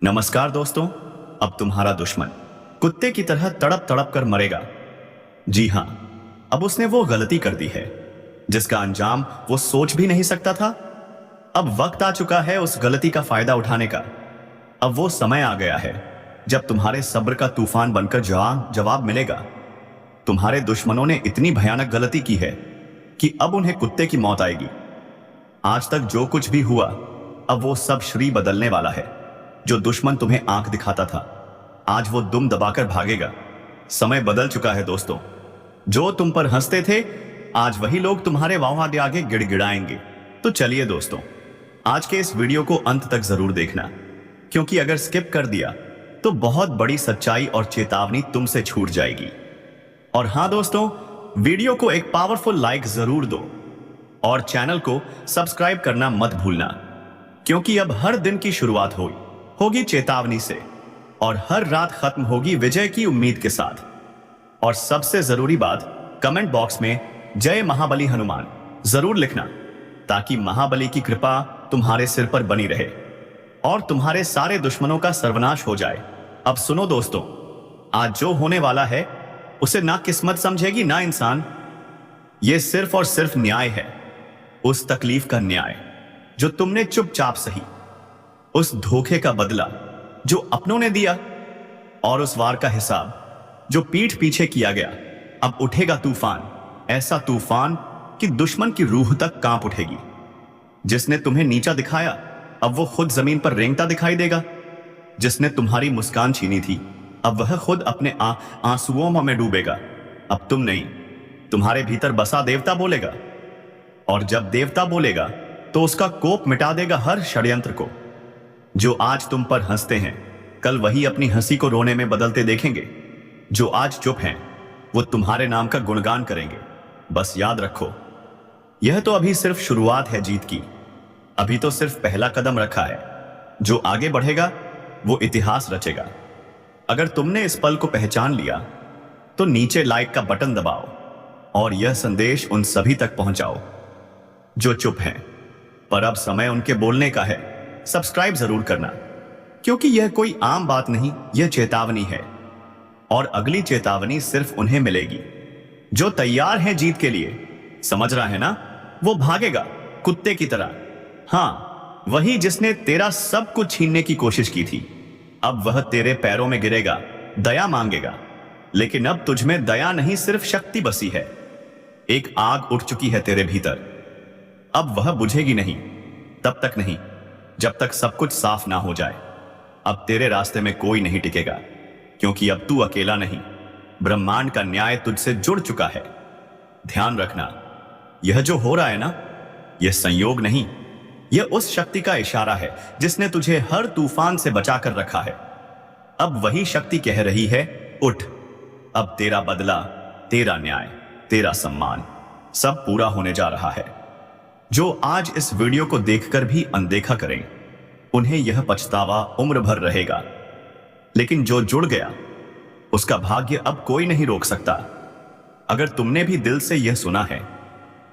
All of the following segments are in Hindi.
नमस्कार दोस्तों। अब तुम्हारा दुश्मन कुत्ते की तरह तड़प तड़प कर मरेगा। जी हां, अब उसने वो गलती कर दी है जिसका अंजाम वो सोच भी नहीं सकता था। अब वक्त आ चुका है उस गलती का फायदा उठाने का। अब वो समय आ गया है जब तुम्हारे सब्र का तूफान बनकर जवाब मिलेगा। तुम्हारे दुश्मनों ने इतनी भयानक गलती की है कि अब उन्हें कुत्ते की मौत आएगी। आज तक जो कुछ भी हुआ, अब वो सब श्री बदलने वाला है। जो दुश्मन तुम्हें आंख दिखाता था, आज वो दुम दबाकर भागेगा। समय बदल चुका है दोस्तों। जो तुम पर हंसते थे, आज वही लोग तुम्हारे वाह आगे गिड़गिड़ाएंगे। तो चलिए दोस्तों, आज के इस वीडियो को अंत तक जरूर देखना, क्योंकि अगर स्किप कर दिया तो बहुत बड़ी सच्चाई और चेतावनी तुमसे छूट जाएगी। और हां दोस्तों, वीडियो को एक पावरफुल लाइक जरूर दो और चैनल को सब्सक्राइब करना मत भूलना, क्योंकि अब हर दिन की शुरुआत होगी चेतावनी से और हर रात खत्म होगी विजय की उम्मीद के साथ। और सबसे जरूरी बात, कमेंट बॉक्स में जय महाबली हनुमान जरूर लिखना, ताकि महाबली की कृपा तुम्हारे सिर पर बनी रहे और तुम्हारे सारे दुश्मनों का सर्वनाश हो जाए। अब सुनो दोस्तों, आज जो होने वाला है उसे ना किस्मत समझेगी ना इंसान। यह सिर्फ और सिर्फ न्याय है, उस तकलीफ का न्याय जो तुमने चुपचाप सही, उस धोखे का बदला जो अपनों ने दिया, और उस वार का हिसाब जो पीठ पीछे किया गया। अब उठेगा तूफान, ऐसा तूफान कि दुश्मन की रूह तक कांप उठेगी। जिसने तुम्हें नीचा दिखाया, अब वो खुद जमीन पर रेंगता दिखाई देगा। जिसने तुम्हारी मुस्कान छीनी थी, अब वह खुद अपने आंसुओं में डूबेगा। अब तुम नहीं, तुम्हारे भीतर बसा देवता बोलेगा। और जब देवता बोलेगा तो उसका कोप मिटा देगा हर षड्यंत्र को। जो आज तुम पर हंसते हैं, कल वही अपनी हंसी को रोने में बदलते देखेंगे। जो आज चुप हैं, वो तुम्हारे नाम का गुणगान करेंगे। बस याद रखो, यह तो अभी सिर्फ शुरुआत है जीत की। अभी तो सिर्फ पहला कदम रखा है। जो आगे बढ़ेगा वो इतिहास रचेगा। अगर तुमने इस पल को पहचान लिया तो नीचे लाइक का बटन दबाओ और यह संदेश उन सभी तक पहुंचाओ जो चुप हैं, पर अब समय उनके बोलने का है। सब्सक्राइब जरूर करना, क्योंकि यह कोई आम बात नहीं, यह चेतावनी है। और अगली चेतावनी सिर्फ उन्हें मिलेगी जो तैयार हैं जीत के लिए। समझ रहा है ना? वो भागेगा कुत्ते की तरह। हाँ, वही जिसने तेरा सब कुछ छीनने की कोशिश की थी। अब वह तेरे पैरों में गिरेगा, दया मांगेगा। लेकिन अब तुझमें दया नहीं, सिर्फ शक्ति बसी है। एक आग उठ चुकी है तेरे भीतर। अब वह बुझेगी नहीं, तब तक नहीं जब तक सब कुछ साफ ना हो जाए। अब तेरे रास्ते में कोई नहीं टिकेगा, क्योंकि अब तू अकेला नहीं, ब्रह्मांड का न्याय तुझसे जुड़ चुका है। ध्यान रखना, यह जो हो रहा है ना, यह संयोग नहीं, यह उस शक्ति का इशारा है जिसने तुझे हर तूफान से बचाकर रखा है। अब वही शक्ति कह रही है, उठ। अब तेरा बदला, तेरा न्याय, तेरा सम्मान सब पूरा होने जा रहा है। जो आज इस वीडियो को देखकर भी अनदेखा करें, उन्हें यह पछतावा उम्र भर रहेगा। लेकिन जो जुड़ गया, उसका भाग्य अब कोई नहीं रोक सकता। अगर तुमने भी दिल से यह सुना है,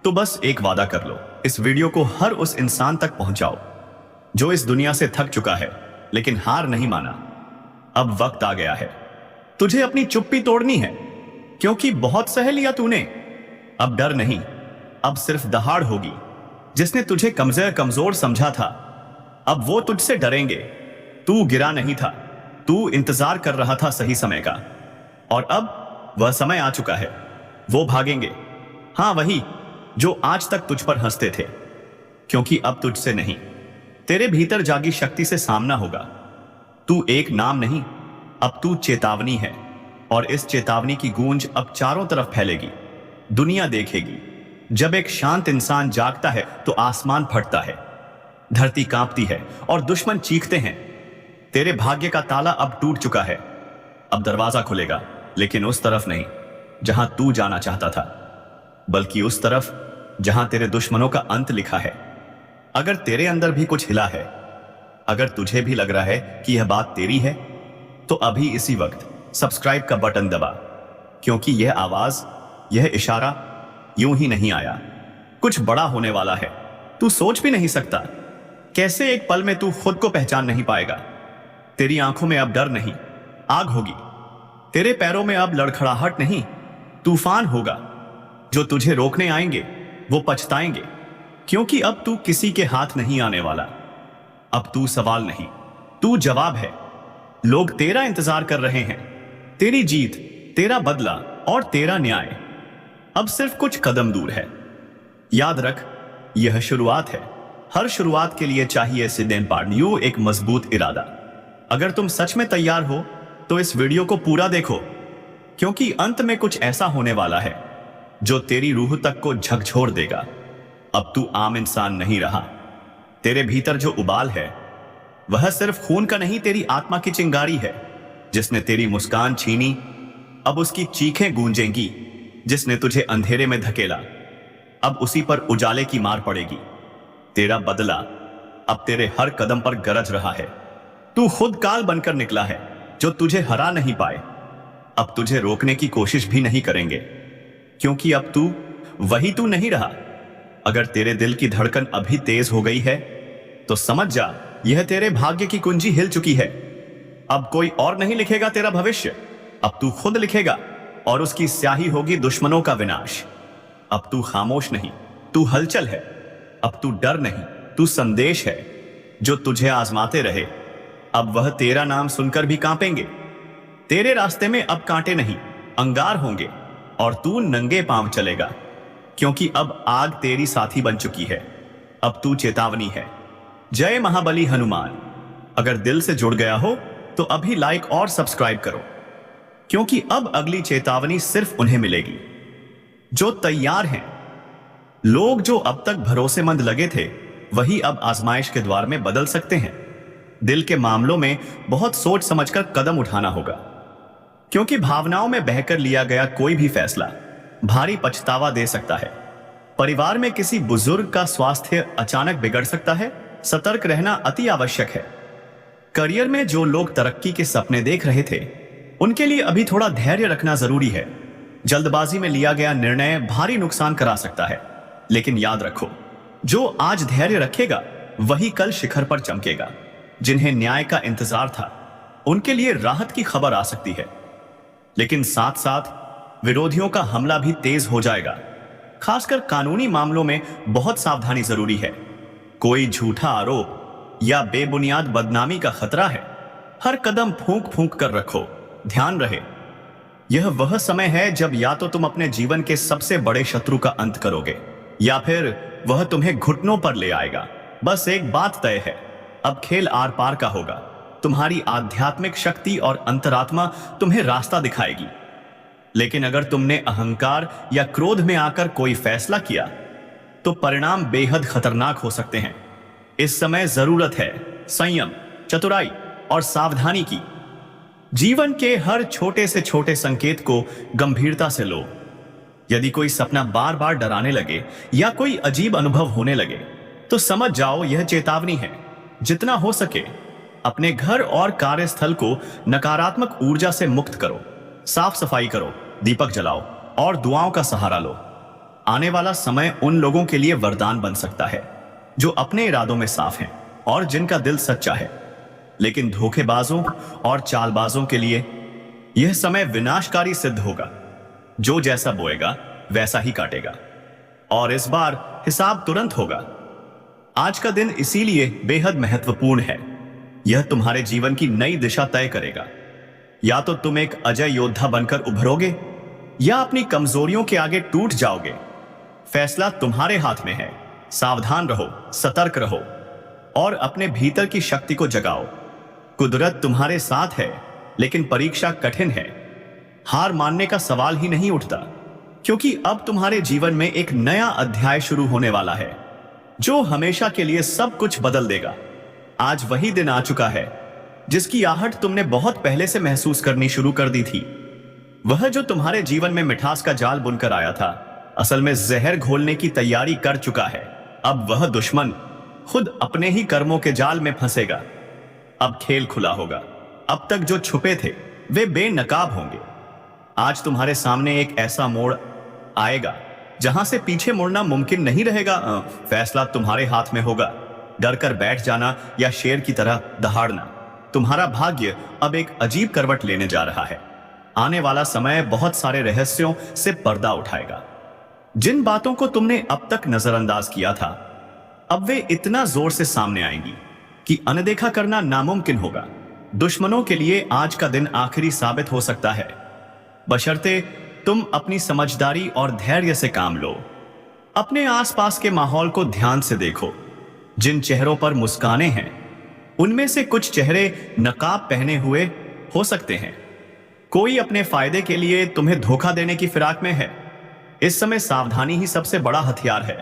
तो बस एक वादा कर लो, इस वीडियो को हर उस इंसान तक पहुंचाओ जो इस दुनिया से थक चुका है लेकिन हार नहीं माना। अब वक्त आ गया है, तुझे अपनी चुप्पी तोड़नी है, क्योंकि बहुत सह लिया तूने। अब डर नहीं, अब सिर्फ दहाड़ होगी। जिसने तुझे कमजोर समझा था, अब वो तुझसे डरेंगे। तू गिरा नहीं था, तू इंतजार कर रहा था सही समय का। और अब वह समय आ चुका है, वो भागेंगे। हां, वही जो आज तक तुझ पर हंसते थे, क्योंकि अब तुझसे नहीं, तेरे भीतर जागी शक्ति से सामना होगा। तू एक नाम नहीं, अब तू चेतावनी है। और इस चेतावनी की गूंज अब चारों तरफ फैलेगी। दुनिया देखेगी। जब एक शांत इंसान जागता है तो आसमान फटता है, धरती कांपती है और दुश्मन चीखते हैं। तेरे भाग्य का ताला अब टूट चुका है। अब दरवाजा खुलेगा, लेकिन उस तरफ नहीं जहां तू जाना चाहता था, बल्कि उस तरफ जहां तेरे दुश्मनों का अंत लिखा है। अगर तेरे अंदर भी कुछ हिला है, अगर तुझे भी लग रहा है कि यह बात तेरी है, तो अभी इसी वक्त सब्सक्राइब का बटन दबा, क्योंकि यह आवाज, यह इशारा यूं ही नहीं आया। कुछ बड़ा होने वाला है। तू सोच भी नहीं सकता कैसे एक पल में तू खुद को पहचान नहीं पाएगा। तेरी आंखों में अब डर नहीं, आग होगी। तेरे पैरों में अब लड़खड़ाहट नहीं, तूफान होगा। जो तुझे रोकने आएंगे वो पछताएंगे, क्योंकि अब तू किसी के हाथ नहीं आने वाला। अब तू सवाल नहीं, तू जवाब है। लोग तेरा इंतजार कर रहे हैं, तेरी जीत, तेरा बदला और तेरा न्याय अब सिर्फ कुछ कदम दूर है। याद रख, यह शुरुआत है। हर शुरुआत के लिए चाहिए सिद्धेन पांड्यू एक मजबूत इरादा। अगर तुम सच में तैयार हो तो इस वीडियो को पूरा देखो, क्योंकि अंत में कुछ ऐसा होने वाला है जो तेरी रूह तक को झकझोर देगा। अब तू आम इंसान नहीं रहा। तेरे भीतर जो उबाल है वह सिर्फ खून का नहीं, तेरी आत्मा की चिंगारी है। जिसने तेरी मुस्कान छीनी अब उसकी चीखें गूंजेंगी। जिसने तुझे अंधेरे में धकेला अब उसी पर उजाले की मार पड़ेगी। तेरा बदला अब तेरे हर कदम पर गरज रहा है। तू खुद काल बनकर निकला है जो तुझे हरा नहीं पाए। अब तुझे रोकने की कोशिश भी नहीं करेंगे, क्योंकि अब तू वही तू नहीं रहा। अगर तेरे दिल की धड़कन अभी तेज हो गई है तो समझ जा, यह तेरे भाग्य की कुंजी हिल चुकी है। अब कोई और नहीं लिखेगा तेरा भविष्य, अब तू खुद लिखेगा, और उसकी स्याही होगी दुश्मनों का विनाश। अब तू खामोश नहीं, तू हलचल है। अब तू डर नहीं, तू संदेश है। जो तुझे आजमाते रहे अब वह तेरा नाम सुनकर भी कांपेंगे। तेरे रास्ते में अब कांटे नहीं, अंगार होंगे, और तू नंगे पांव चलेगा, क्योंकि अब आग तेरी साथी बन चुकी है। अब तू चेतावनी है। जय महाबली हनुमान। अगर दिल से जुड़ गया हो तो अभी लाइक और सब्सक्राइब करो, क्योंकि अब अगली चेतावनी सिर्फ उन्हें मिलेगी जो तैयार हैं। लोग जो अब तक भरोसेमंद लगे थे वही अब आजमाइश के द्वार में बदल सकते हैं। दिल के मामलों में बहुत सोच समझकर कदम उठाना होगा, क्योंकि भावनाओं में बहकर लिया गया कोई भी फैसला भारी पछतावा दे सकता है। परिवार में किसी बुजुर्ग का स्वास्थ्य अचानक बिगड़ सकता है। सतर्क रहना अति आवश्यक है। करियर में जो लोग तरक्की के सपने देख रहे थे उनके लिए अभी थोड़ा धैर्य रखना जरूरी है। जल्दबाजी में लिया गया निर्णय भारी नुकसान करा सकता है, लेकिन याद रखो, जो आज धैर्य रखेगा वही कल शिखर पर चमकेगा। जिन्हें न्याय का इंतजार था उनके लिए राहत की खबर आ सकती है, लेकिन साथ साथ विरोधियों का हमला भी तेज हो जाएगा। खासकर कानूनी मामलों में बहुत सावधानी जरूरी है। कोई झूठा आरोप या बेबुनियाद बदनामी का खतरा है। हर कदम फूंक फूंक कर रखो। ध्यान रहे, यह वह समय है जब या तो तुम अपने जीवन के सबसे बड़े शत्रु का अंत करोगे या फिर वह तुम्हें घुटनों पर ले आएगा। बस एक बात तय है, अब खेल आर पार का होगा। तुम्हारी आध्यात्मिक शक्ति और अंतरात्मा तुम्हें रास्ता दिखाएगी। लेकिन अगर तुमने अहंकार या क्रोध में आकर कोई फैसला किया तो परिणाम बेहद खतरनाक हो सकते हैं। इस समय जरूरत है संयम, चतुराई और सावधानी की। जीवन के हर छोटे से छोटे संकेत को गंभीरता से लो। यदि कोई सपना बार बार डराने लगे या कोई अजीब अनुभव होने लगे तो समझ जाओ यह चेतावनी है। जितना हो सके अपने घर और कार्यस्थल को नकारात्मक ऊर्जा से मुक्त करो। साफ सफाई करो, दीपक जलाओ और दुआओं का सहारा लो। आने वाला समय उन लोगों के लिए वरदान बन सकता है जो अपने इरादों में साफ हैं और जिनका दिल सच्चा है। लेकिन धोखेबाजों और चालबाजों के लिए यह समय विनाशकारी सिद्ध होगा। जो जैसा बोएगा वैसा ही काटेगा, और इस बार हिसाब तुरंत होगा। आज का दिन इसीलिए बेहद महत्वपूर्ण है। यह तुम्हारे जीवन की नई दिशा तय करेगा। या तो तुम एक अजय योद्धा बनकर उभरोगे या अपनी कमजोरियों के आगे टूट जाओगे। फैसला तुम्हारे हाथ में है। सावधान रहो, सतर्क रहो और अपने भीतर की शक्ति को जगाओ। कुदरत तुम्हारे साथ है, लेकिन परीक्षा कठिन है। हार मानने का सवाल ही नहीं उठता, क्योंकि अब तुम्हारे जीवन में एक नया अध्याय शुरू होने वाला है जो हमेशा के लिए सब कुछ बदल देगा। आज वही दिन आ चुका है जिसकी आहट तुमने बहुत पहले से महसूस करनी शुरू कर दी थी। वह जो तुम्हारे जीवन में मिठास का जाल बुनकर आया था, असल में जहर घोलने की तैयारी कर चुका है। अब वह दुश्मन खुद अपने ही कर्मों के जाल में फंसेगा। अब खेल खुला होगा। अब तक जो छुपे थे वे बेनकाब होंगे। आज तुम्हारे सामने एक ऐसा मोड़ आएगा जहां से पीछे मुड़ना मुमकिन नहीं रहेगा। फैसला तुम्हारे हाथ में होगा। डर कर बैठ जाना या शेर की तरह दहाड़ना, तुम्हारा भाग्य अब एक अजीब करवट लेने जा रहा है। आने वाला समय बहुत सारे रहस्यों से पर्दा उठाएगा। जिन बातों को तुमने अब तक नजरअंदाज किया था, अब वे इतना जोर से सामने आएंगी कि अनदेखा करना नामुमकिन होगा। दुश्मनों के लिए आज का दिन आखिरी साबित हो सकता है, बशर्ते तुम अपनी समझदारी और धैर्य से काम लो। अपने आसपास के माहौल को ध्यान से देखो। जिन चेहरों पर मुस्कानें हैं, उनमें से कुछ चेहरे नकाब पहने हुए हो सकते हैं। कोई अपने फायदे के लिए तुम्हें धोखा देने की फिराक में है। इस समय सावधानी ही सबसे बड़ा हथियार है।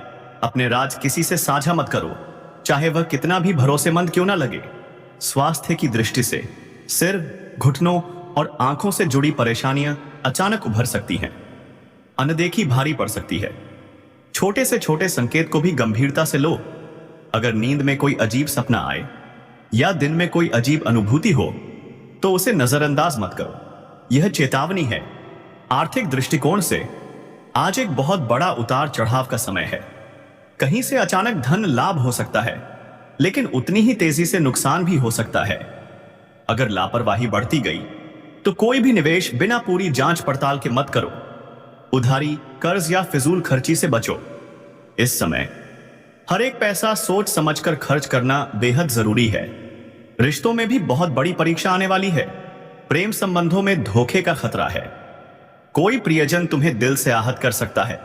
अपने राज किसी से साझा मत करो, चाहे वह कितना भी भरोसेमंद क्यों ना लगे। स्वास्थ्य की दृष्टि से सिर, घुटनों और आंखों से जुड़ी परेशानियां अचानक उभर सकती हैं। अनदेखी भारी पड़ सकती है। छोटे से छोटे संकेत को भी गंभीरता से लो। अगर नींद में कोई अजीब सपना आए या दिन में कोई अजीब अनुभूति हो तो उसे नजरअंदाज मत करो। यह चेतावनी है। आर्थिक दृष्टिकोण से आज एक बहुत बड़ा उतार चढ़ाव का समय है। कहीं से अचानक धन लाभ हो सकता है, लेकिन उतनी ही तेजी से नुकसान भी हो सकता है। अगर लापरवाही बढ़ती गई तो कोई भी निवेश बिना पूरी जांच पड़ताल के मत करो। उधारी, कर्ज या फिजूल खर्ची से बचो। इस समय हर एक पैसा सोच समझकर खर्च करना बेहद जरूरी है। रिश्तों में भी बहुत बड़ी परीक्षा आने वाली है। प्रेम संबंधों में धोखे का खतरा है। कोई प्रियजन तुम्हें दिल से आहत कर सकता है।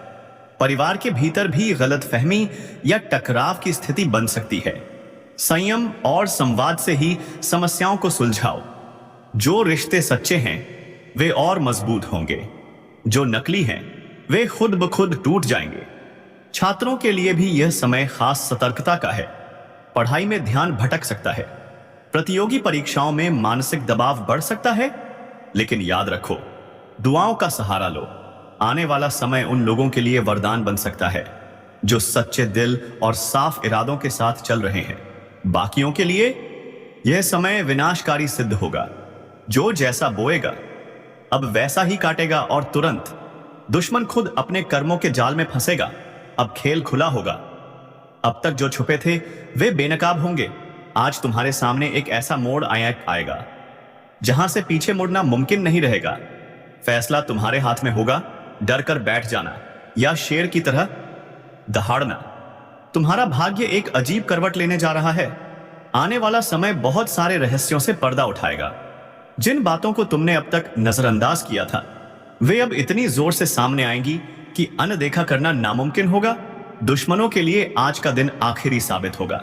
परिवार के भीतर भी गलतफहमी या टकराव की स्थिति बन सकती है। संयम और संवाद से ही समस्याओं को सुलझाओ। जो रिश्ते सच्चे हैं वे और मजबूत होंगे, जो नकली हैं वे खुद ब खुद टूट जाएंगे। छात्रों के लिए भी यह समय खास सतर्कता का है। पढ़ाई में ध्यान भटक सकता है। प्रतियोगी परीक्षाओं में मानसिक दबाव बढ़ सकता है, लेकिन याद रखो, दुआओं का सहारा लो। आने वाला समय उन लोगों के लिए वरदान बन सकता है जो सच्चे दिल और साफ इरादों के साथ चल रहे हैं। बाकियों के लिए यह समय विनाशकारी सिद्ध होगा। जो जैसा बोएगा अब वैसा ही काटेगा, और तुरंत दुश्मन खुद अपने कर्मों के जाल में फंसेगा। अब खेल खुला होगा। अब तक जो छुपे थे वे बेनकाब होंगे। आज तुम्हारे सामने एक ऐसा मोड़ आएगा जहां से पीछे मुड़ना मुमकिन नहीं रहेगा। फैसला तुम्हारे हाथ में होगा। डर कर बैठ जाना या शेर की तरह दहाड़ना। तुम्हारा भाग्य एक अजीब करवट लेने जा रहा है। आने वाला समय बहुत सारे रहस्यों से पर्दा उठाएगा। जिन बातों को तुमने अब तक नजरअंदाज किया था, वे अब इतनी जोर से सामने आएंगी कि अनदेखा करना नामुमकिन होगा। दुश्मनों के लिए आज का दिन आखिरी साबित होगा,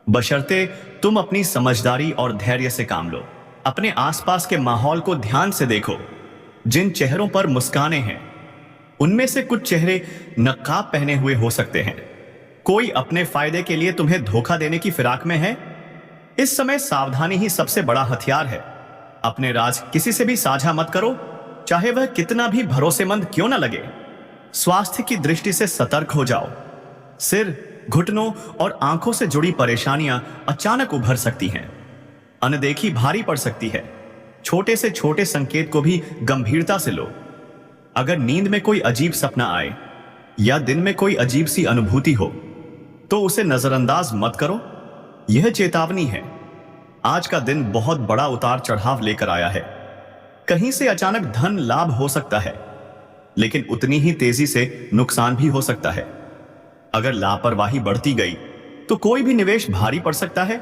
बशर्ते तुम अपनी समझदारी और धैर्य से काम लो। अपने आसपास के माहौल को ध्यान से देखो। जिन चेहरों पर मुस्कानें हैं, उनमें से कुछ चेहरे नकाब पहने हुए हो सकते हैं। कोई अपने फायदे के लिए तुम्हें धोखा देने की फिराक में है। इस समय सावधानी ही सबसे बड़ा हथियार है। अपने राज किसी से भी साझा मत करो, चाहे वह कितना भी भरोसेमंद क्यों ना लगे। स्वास्थ्य की दृष्टि से सतर्क हो जाओ। सिर, घुटनों और आंखों से जुड़ी परेशानियां अचानक उभर सकती हैं। अनदेखी भारी पड़ सकती है। छोटे से छोटे संकेत को भी गंभीरता से लो। अगर नींद में कोई अजीब सपना आए या दिन में कोई अजीब सी अनुभूति हो तो उसे नजरअंदाज मत करो। यह चेतावनी है। आज का दिन बहुत बड़ा उतार चढ़ाव लेकर आया है। कहीं से अचानक धन लाभ हो सकता है, लेकिन उतनी ही तेजी से नुकसान भी हो सकता है। अगर लापरवाही बढ़ती गई तो कोई भी निवेश भारी पड़ सकता है।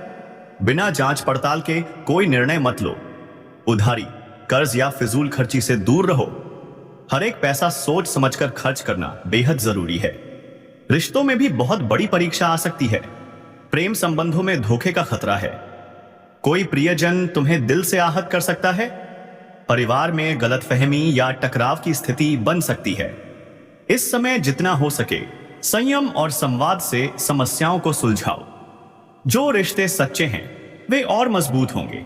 बिना जांच पड़ताल के कोई निर्णय मत लो। उधारी, कर्ज या फिजूल खर्ची से दूर रहो। हर एक पैसा सोच समझकर खर्च करना बेहद जरूरी है। रिश्तों में भी बहुत बड़ी परीक्षा आ सकती है। प्रेम संबंधों में धोखे का खतरा है। कोई प्रियजन तुम्हें दिल से आहत कर सकता है। परिवार में गलतफहमी या टकराव की स्थिति बन सकती है। इस समय जितना हो सके संयम और संवाद से समस्याओं को सुलझाओ। जो रिश्ते सच्चे हैं वे और मजबूत होंगे।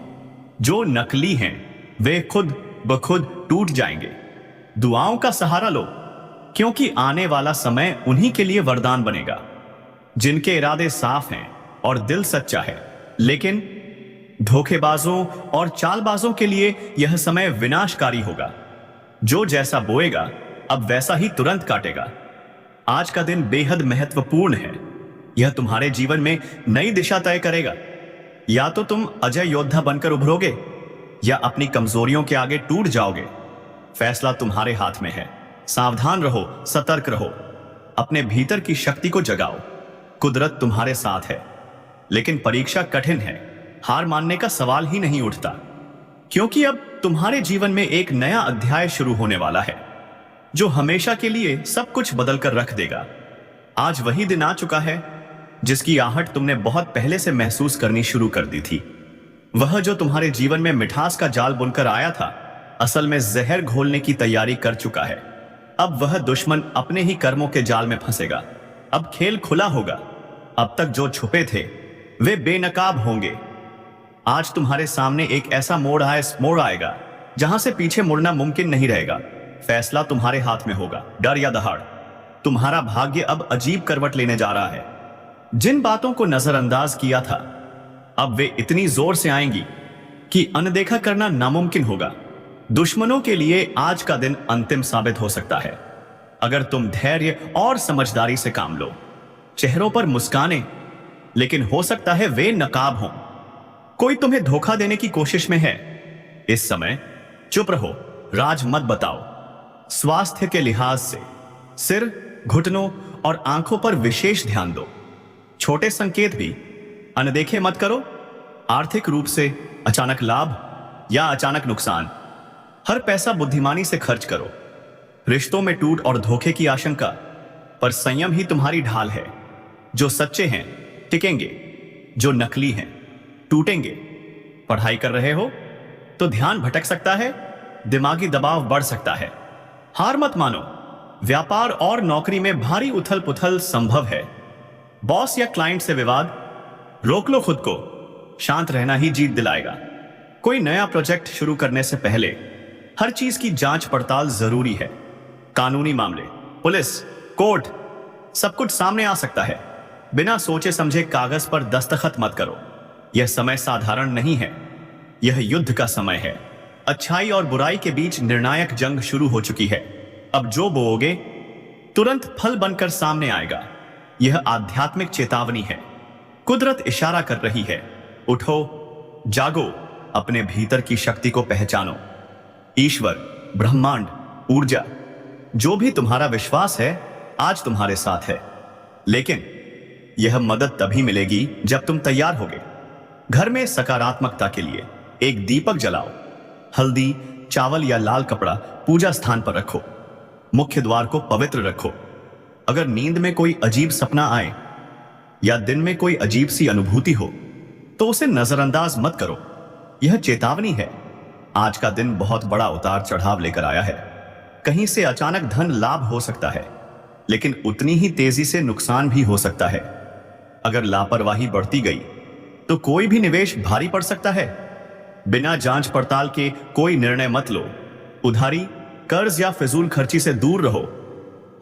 जो नकली हैं वे खुद ब खुद टूट जाएंगे। दुआओं का सहारा लो, क्योंकि आने वाला समय उन्हीं के लिए वरदान बनेगा जिनके इरादे साफ हैं और दिल सच्चा है। लेकिन धोखेबाजों और चालबाजों के लिए यह समय विनाशकारी होगा। जो जैसा बोएगा अब वैसा ही तुरंत काटेगा। आज का दिन बेहद महत्वपूर्ण है। यह तुम्हारे जीवन में नई दिशा तय करेगा। या तो तुम अजय योद्धा बनकर उभरोगे या अपनी कमजोरियों के आगे टूट जाओगे। फैसला तुम्हारे हाथ में है। सावधान रहो, सतर्क रहो, अपने भीतर की शक्ति को जगाओ। कुदरत तुम्हारे साथ है, लेकिन परीक्षा कठिन है। हार मानने का सवाल ही नहीं उठता, क्योंकि अब तुम्हारे जीवन में एक नया अध्याय शुरू होने वाला है जो हमेशा के लिए सब कुछ बदल कर रख देगा। आज वही दिन आ चुका है जिसकी आहट तुमने बहुत पहले से महसूस करनी शुरू कर दी थी। वह जो तुम्हारे जीवन में मिठास का जाल बुनकर आया था, असल में जहर घोलने की तैयारी कर चुका है। अब वह दुश्मन अपने ही कर्मों के जाल में फंसेगा। अब खेल खुला होगा। अब तक जो छुपे थे वे बेनकाब होंगे। आज तुम्हारे सामने एक ऐसा मोड़ आएगा जहां से पीछे मुड़ना मुमकिन नहीं रहेगा। फैसला तुम्हारे हाथ में होगा, डर या दहाड़। तुम्हारा भाग्य अब अजीब करवट लेने जा रहा है। जिन बातों को नजरअंदाज किया था, अब वे इतनी जोर से आएंगी कि अनदेखा करना नामुमकिन होगा। दुश्मनों के लिए आज का दिन अंतिम साबित हो सकता है, अगर तुम धैर्य और समझदारी से काम लो। चेहरों पर मुस्कानें, लेकिन हो सकता है वे नकाब हों। कोई तुम्हें धोखा देने की कोशिश में है। इस समय चुप रहो, राज मत बताओ। स्वास्थ्य के लिहाज से सिर, घुटनों और आंखों पर विशेष ध्यान दो। छोटे संकेत भी अनदेखे मत करो। आर्थिक रूप से अचानक लाभ या अचानक नुकसान। हर पैसा बुद्धिमानी से खर्च करो। रिश्तों में टूट और धोखे की आशंका, पर संयम ही तुम्हारी ढाल है। जो सच्चे हैं टिकेंगे, जो नकली हैं टूटेंगे। पढ़ाई कर रहे हो तो ध्यान भटक सकता है, दिमागी दबाव बढ़ सकता है। हार मत मानो। व्यापार और नौकरी में भारी उथल पुथल संभव है। बॉस या क्लाइंट से विवाद, रोक लो खुद को। शांत रहना ही जीत दिलाएगा। कोई नया प्रोजेक्ट शुरू करने से पहले हर चीज की जांच पड़ताल जरूरी है। कानूनी मामले, पुलिस, कोर्ट, सब कुछ सामने आ सकता है। बिना सोचे समझे कागज पर दस्तखत मत करो। यह समय साधारण नहीं है, यह युद्ध का समय है। अच्छाई और बुराई के बीच निर्णायक जंग शुरू हो चुकी है। अब जो बोओगे तुरंत फल बनकर सामने आएगा। यह आध्यात्मिक चेतावनी है। कुदरत इशारा कर रही है, उठो, जागो, अपने भीतर की शक्ति को पहचानो। ईश्वर, ब्रह्मांड, ऊर्जा, जो भी तुम्हारा विश्वास है, आज तुम्हारे साथ है। लेकिन यह मदद तभी मिलेगी जब तुम तैयार होगे। घर में सकारात्मकता के लिए एक दीपक जलाओ। हल्दी, चावल या लाल कपड़ा पूजा स्थान पर रखो। मुख्य द्वार को पवित्र रखो। अगर नींद में कोई अजीब सपना आए या दिन में कोई अजीब सी अनुभूति हो तो उसे नजरअंदाज मत करो। यह चेतावनी है। आज का दिन बहुत बड़ा उतार चढ़ाव लेकर आया है। कहीं से अचानक धन लाभ हो सकता है, लेकिन उतनी ही तेजी से नुकसान भी हो सकता है। अगर लापरवाही बढ़ती गई तो कोई भी निवेश भारी पड़ सकता है। बिना जांच पड़ताल के कोई निर्णय मत लो। उधारी, कर्ज या फिजूल खर्ची से दूर रहो।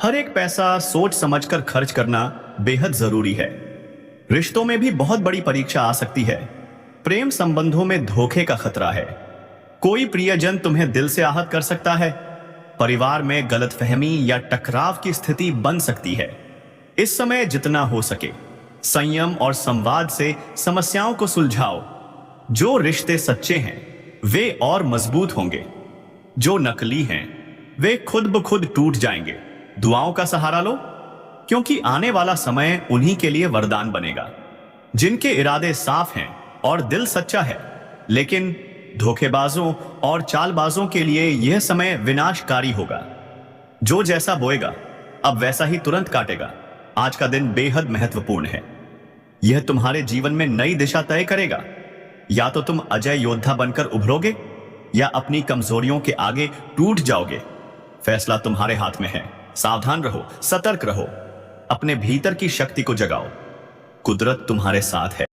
हर एक पैसा सोच समझकर खर्च करना बेहद जरूरी है। रिश्तों में भी बहुत बड़ी परीक्षा आ सकती है। प्रेम संबंधों में धोखे का खतरा है। कोई प्रियजन तुम्हें दिल से आहत कर सकता है। परिवार में गलतफहमी या टकराव की स्थिति बन सकती है। इस समय जितना हो सके संयम और संवाद से समस्याओं को सुलझाओ। जो रिश्ते सच्चे हैं वे और मजबूत होंगे। जो नकली हैं वे खुद ब खुद टूट जाएंगे। दुआओं का सहारा लो, क्योंकि आने वाला समय उन्हीं के लिए वरदान बनेगा जिनके इरादे साफ हैं और दिल सच्चा है। लेकिन धोखेबाजों और चालबाजों के लिए यह समय विनाशकारी होगा। जो जैसा बोएगा अब वैसा ही तुरंत काटेगा। आज का दिन बेहद महत्वपूर्ण है। यह तुम्हारे जीवन में नई दिशा तय करेगा। या तो तुम अजय योद्धा बनकर उभरोगे या अपनी कमजोरियों के आगे टूट जाओगे। फैसला तुम्हारे हाथ में है। सावधान रहो, सतर्क रहो, अपने भीतर की शक्ति को जगाओ। कुदरत तुम्हारे साथ है।